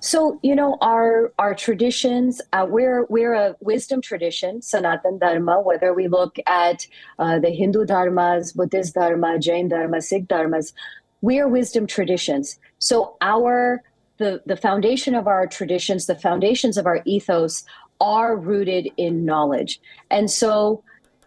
So, our traditions, we're a wisdom tradition, Sanatan Dharma, whether we look at the Hindu dharmas, Buddhist dharma, Jain dharma, Sikh dharmas, we are wisdom traditions. So the foundation of our traditions, the foundations of our ethos are rooted in knowledge. And so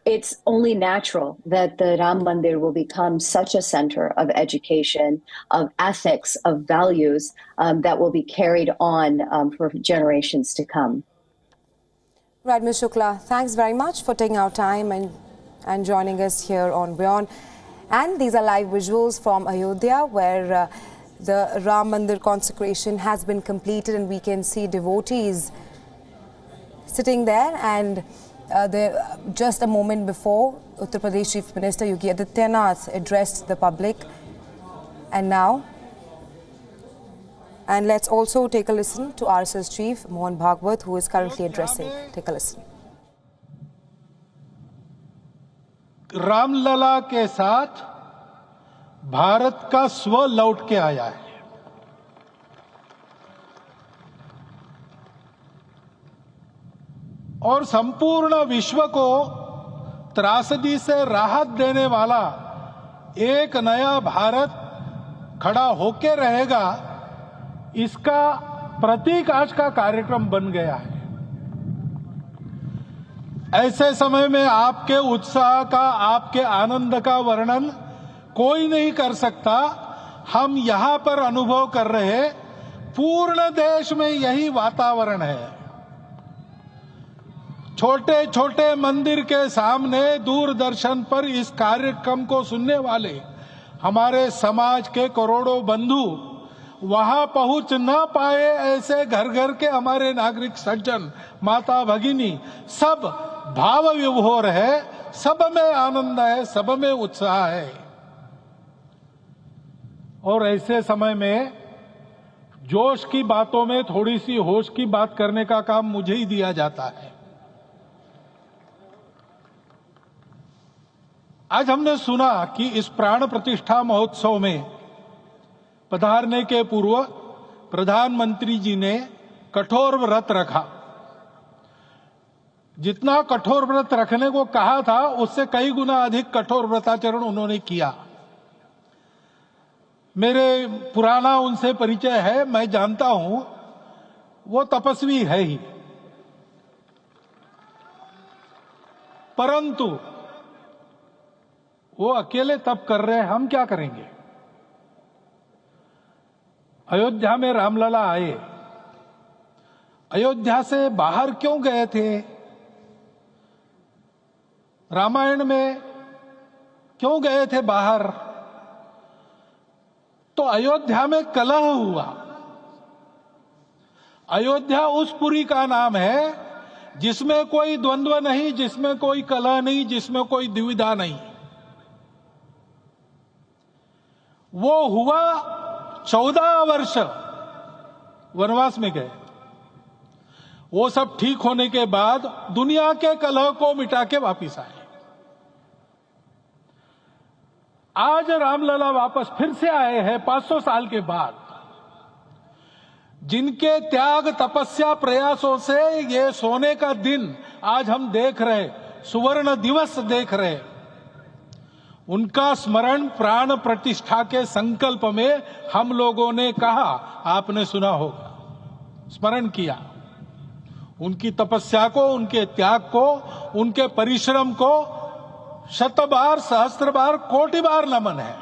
it's only natural that the Ram Mandir will become such a center of education, of ethics, of values that will be carried on for generations to come. Right, Ms. Shukla, thanks very much for taking our time and joining us here on WION. And these are live visuals from Ayodhya, where the Ram Mandir consecration has been completed, and we can see devotees sitting there. And just a moment before, Uttar Pradesh Chief Minister Yogi Adityanath addressed the public. And now, and let's also take a listen to RSS Chief Mohan Bhagwat, who is currently addressing. Take a listen. Ramlala के साथ भारत का स्व लौट के आया है। और संपूर्ण विश्व को त्रासदी से राहत देने वाला एक नया भारत खड़ा होके रहेगा, इसका प्रतीक आज का कार्यक्रम बन गया है। ऐसे समय में आपके उत्साह का, आपके आनंद का वर्णन कोई नहीं कर सकता। हम यहां पर अनुभव कर रहे, पूर्ण देश में यही वातावरण है। छोटे छोटे मंदिर के सामने दूरदर्शन पर इस कार्यक्रम को सुनने वाले हमारे समाज के करोड़ों बंधु वहां पहुंच न पाए, ऐसे घर घर के हमारे नागरिक सज्जन, माता भगिनी सब भाव विभोर है, सब में आनंद है, सब में उत्साह है। और ऐसे समय में जोश की बातों में थोड़ी सी होश की बात करने का काम मुझे ही दिया जाता है। आज हमने सुना कि इस प्राण प्रतिष्ठा महोत्सव में पधारने के पूर्व प्रधानमंत्री जी ने कठोर व्रत रखा। जितना कठोर व्रत रखने को कहा था, उससे कई गुना अधिक कठोर व्रताचरण उन्होंने किया। मेरे पुराना उनसे परिचय है, मैं जानता हूं वो तपस्वी है ही, परंतु वो अकेले तप कर रहे हैं, हम क्या करेंगे। अयोध्या में रामलला आए, अयोध्या से बाहर क्यों गए थे, रामायण में क्यों गए थे बाहर, तो अयोध्या में कलह हुआ। अयोध्या उस पुरी का नाम है जिसमें कोई द्वंद्व नहीं, जिसमें कोई कलह नहीं, जिसमें कोई दुविधा नहीं। वो हुआ 14 वर्ष वनवास में गए। वो सब ठीक होने के बाद दुनिया के कलह को मिटा के वापिस आए। आज रामलला वापस फिर से आए हैं 500 साल के बाद। जिनके त्याग, तपस्या, प्रयासों से ये सोने का दिन आज हम देख रहे, सुवर्ण दिवस देख रहे, उनका स्मरण प्राण प्रतिष्ठा के संकल्प में हम लोगों ने कहा, आपने सुना होगा, स्मरण किया। उनकी तपस्या को, उनके त्याग को, उनके परिश्रम को शत बार, सहस्त्र बार, कोटि बार नमन है।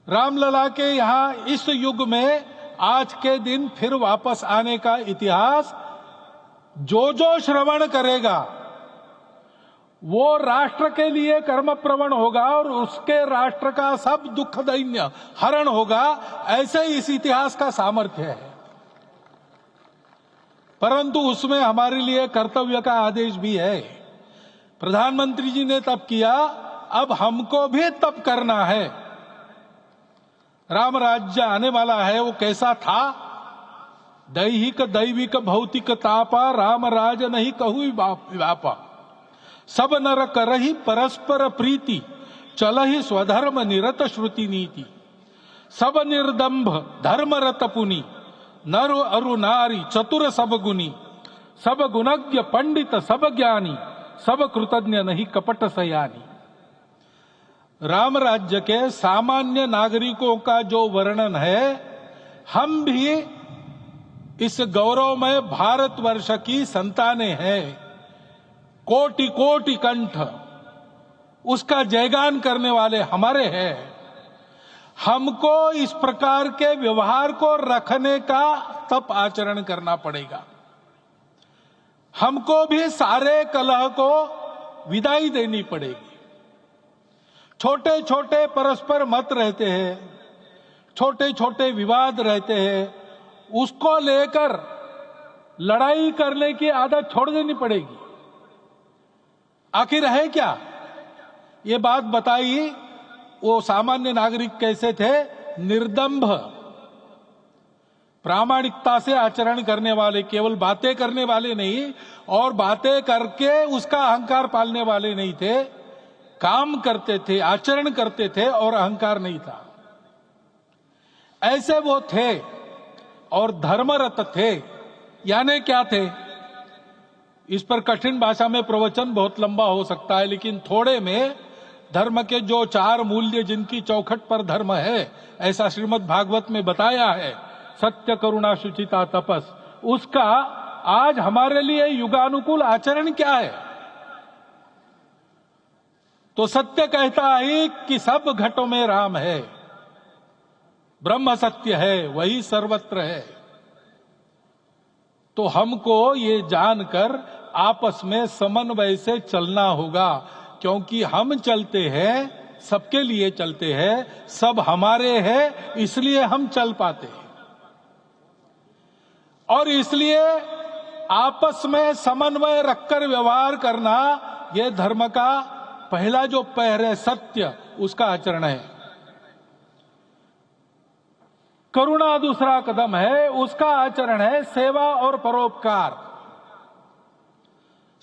रामलला के यहां इस युग में आज के दिन फिर वापस आने का इतिहास जो जो श्रवण करेगा वो राष्ट्र के लिए कर्म प्रवण होगा और उसके राष्ट्र का सब दुख दैन्य हरण होगा। ऐसे इस इतिहास का सामर्थ्य है। परंतु उसमें हमारे लिए कर्तव्य का आदेश भी है। प्रधानमंत्री जी ने तप किया, अब हमको भी तप करना है। राम राज्य आने वाला है, वो कैसा था, दैहिक दैविक भौतिक तापा, राम राज नहीं कहु व्यापा, सब नर करहि परस्पर प्रीति, चलहि स्वधर्म निरत श्रुति नीति। सब निर्दंभ धर्मरत पुनि, नर अरु नारी चतुर सब गुनी, सब गुणज्ञ पंडित सब ज्ञानी, सब कृतज्ञ नहीं कपट सयानी। राम राज्य के सामान्य नागरिकों का जो वर्णन है, हम भी इस गौरवमय भारतवर्ष की संतानें हैं। कोटि कोटि कंठ उसका जयगान करने वाले हमारे हैं। हमको इस प्रकार के व्यवहार को रखने का तप आचरण करना पड़ेगा। हमको भी सारे कलह को विदाई देनी पड़ेगी। छोटे छोटे परस्पर मत रहते हैं, छोटे छोटे विवाद रहते हैं, उसको लेकर लड़ाई करने की आदत छोड़ देनी पड़ेगी। आखिर है क्या? ये बात बताई वो सामान्य नागरिक कैसे थे? निर्दंभ, प्रामाणिकता से आचरण करने वाले, केवल बातें करने वाले नहीं और बातें करके उसका अहंकार पालने वाले नहीं थे। काम करते थे, आचरण करते थे और अहंकार नहीं था। ऐसे वो थे और धर्मरत थे। यानी क्या थे? इस पर कठिन भाषा में प्रवचन बहुत लंबा हो सकता है, लेकिन थोड़े में धर्म के जो 4 मूल्य जिनकी चौखट पर धर्म है, ऐसा श्रीमद् भागवत में बताया है, सत्य करुणा शुचिता तपस, उसका आज हमारे लिए युगानुकूल आचरण क्या है? तो सत्य कहता है कि सब घटों में राम है, ब्रह्म सत्य है, वही सर्वत्र है। तो हमको ये जानकर आपस में समन्वय से चलना होगा, क्योंकि हम चलते हैं, सबके लिए चलते हैं, सब हमारे हैं, इसलिए हम चल पाते हैं। और इसलिए आपस में समन्वय रखकर व्यवहार करना, यह धर्म का पहला जो पैर है, सत्य, उसका आचरण है। करुणा दूसरा कदम है, उसका आचरण है सेवा और परोपकार।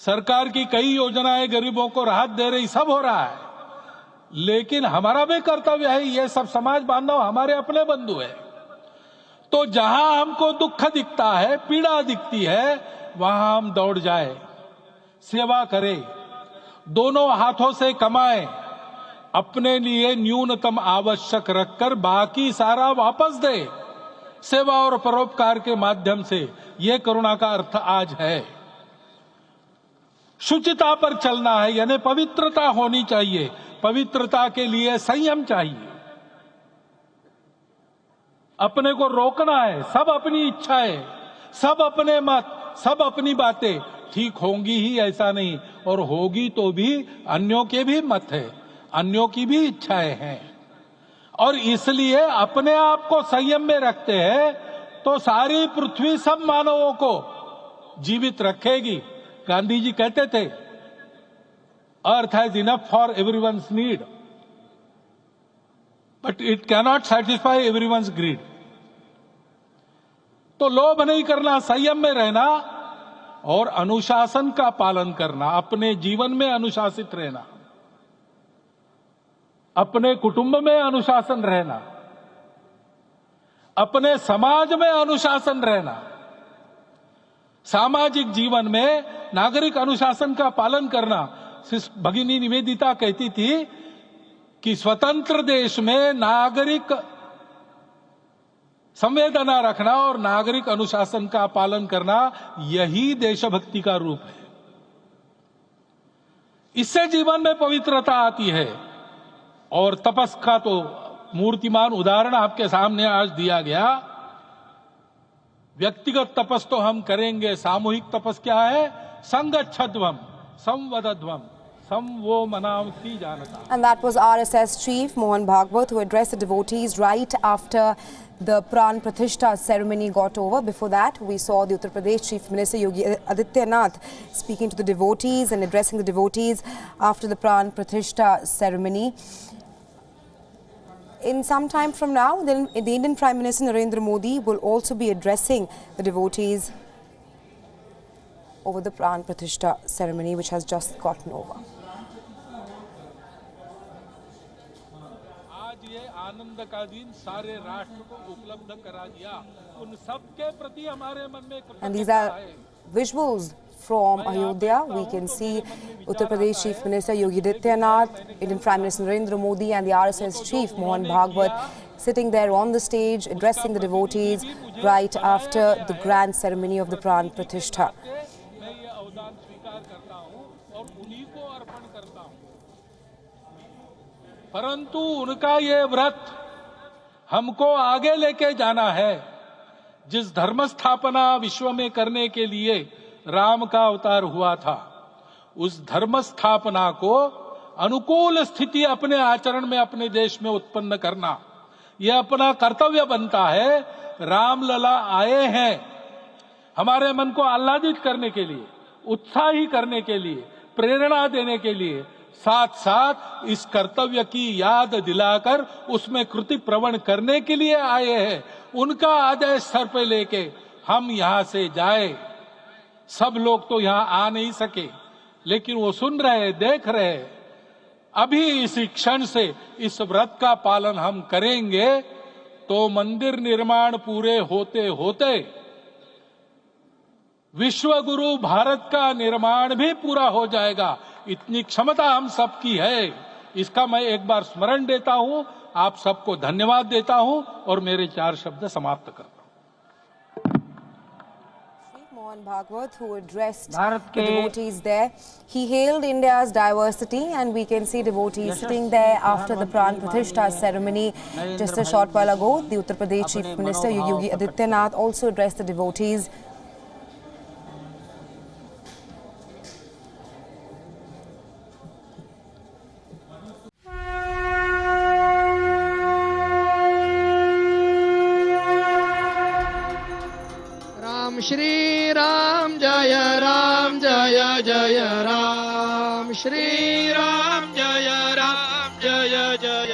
सरकार की कई योजनाएं गरीबों को राहत दे रही, सब हो रहा है, लेकिन हमारा भी कर्तव्य है, ये सब समाज बांधव हमारे अपने बंधु है। तो जहां हमको दुख दिखता है, पीड़ा दिखती है, वहां हम दौड़ जाए, सेवा करें, दोनों हाथों से कमाएं, अपने लिए न्यूनतम आवश्यक रखकर बाकी सारा वापस दे, सेवा और परोपकार के माध्यम से। यह करुणा का अर्थ आज है। शुचिता पर चलना है, यानी पवित्रता होनी चाहिए। पवित्रता के लिए संयम चाहिए, अपने को रोकना है। सब अपनी इच्छाएं, सब अपने मत, सब अपनी बातें ठीक होंगी ही ऐसा नहीं, और होगी तो भी अन्यों के भी मत है, अन्यों की भी इच्छाएं हैं। और इसलिए अपने आप को संयम में रखते हैं तो सारी पृथ्वी सब मानवों को जीवित रखेगी। गांधी जी कहते थे, earth has enough for everyone's need, but it cannot satisfy everyone's greed. तो लोभ नहीं करना, संयम में रहना और अनुशासन का पालन करना, अपने जीवन में अनुशासित रहना, अपने कुटुंब में अनुशासन रहना, अपने समाज में अनुशासन रहना। सामाजिक जीवन में नागरिक अनुशासन का पालन करना। भगिनी निवेदिता कहती थी कि स्वतंत्र देश में नागरिक संवेदना रखना और नागरिक अनुशासन का पालन करना, यही देशभक्ति का रूप है। इससे जीवन में पवित्रता आती है। और तपस का तो मूर्तिमान उदाहरण आपके सामने आज दिया गया। व्यक्तिगत तपस तो हम करेंगे, सामूहिक तपस क्या है? संगच्छध्वम संवदध्वम samvo manamsi janata. And that was RSS Chief Mohan Bhagwat, who addressed the devotees right after the Pran Pratishtha ceremony got over. Before that, we saw the Uttar Pradesh Chief Minister Yogi Adityanath speaking to the devotees and addressing the devotees after the Pran Pratishtha ceremony. In some time from now, the Indian Prime Minister Narendra Modi will also be addressing the devotees over the Pran Pratishtha ceremony, which has just gotten over. आनंद का दिन सारे राष्ट्र को उपलब्ध करा दिया, उन सब के प्रति हमारे मन में And these कृतज्ञता are है। visuals from Ayodhya. We can see Uttar Pradesh Chief Minister Yogi Adityanath, Indian Prime Minister Narendra Modi and the RSS Chief Mohan Bhagwat sitting there on the stage addressing the devotees right after the grand ceremony of the Pran Pratishtha. मैं ये अवदान स्वीकार करता हूँ और उन्हीं को अर्पण करता हूँ। परंतु उनका ये व्रत हमको आगे लेके जाना है। जिस धर्म स्थापना विश्व में करने के लिए राम का अवतार हुआ था, उस धर्म स्थापना को अनुकूल स्थिति अपने आचरण में अपने देश में उत्पन्न करना, यह अपना कर्तव्य बनता है। रामलला आए हैं हमारे मन को आह्लादित करने के लिए, उत्साही करने के लिए, प्रेरणा देने के लिए, साथ साथ इस कर्तव्य की याद दिलाकर उसमें कृति प्रवण करने के लिए आए हैं। उनका आदेश सर पे लेके हम यहां से जाए। सब लोग तो यहां आ नहीं सके, लेकिन वो सुन रहे, देख रहे। अभी इसी क्षण से इस व्रत का पालन हम करेंगे तो मंदिर निर्माण पूरे होते होते विश्व गुरु भारत का निर्माण भी पूरा हो जाएगा। इतनी क्षमता हम सबकी है। इसका मैं एक बार स्मरण देता हूं, आप सबको धन्यवाद देता हूं और मेरे 4 शब्द समाप्त करता हूं। Mohan Bhagwat, who addressed the devotees there, he hailed India's diversity, and we can see devotees sitting there after the Pran Pratishtha ceremony just a short while ago. The Uttar Pradesh Chief Minister Yogi Adityanath also addressed the devotees. Shri Ram जय जय राम, श्री राम जय जय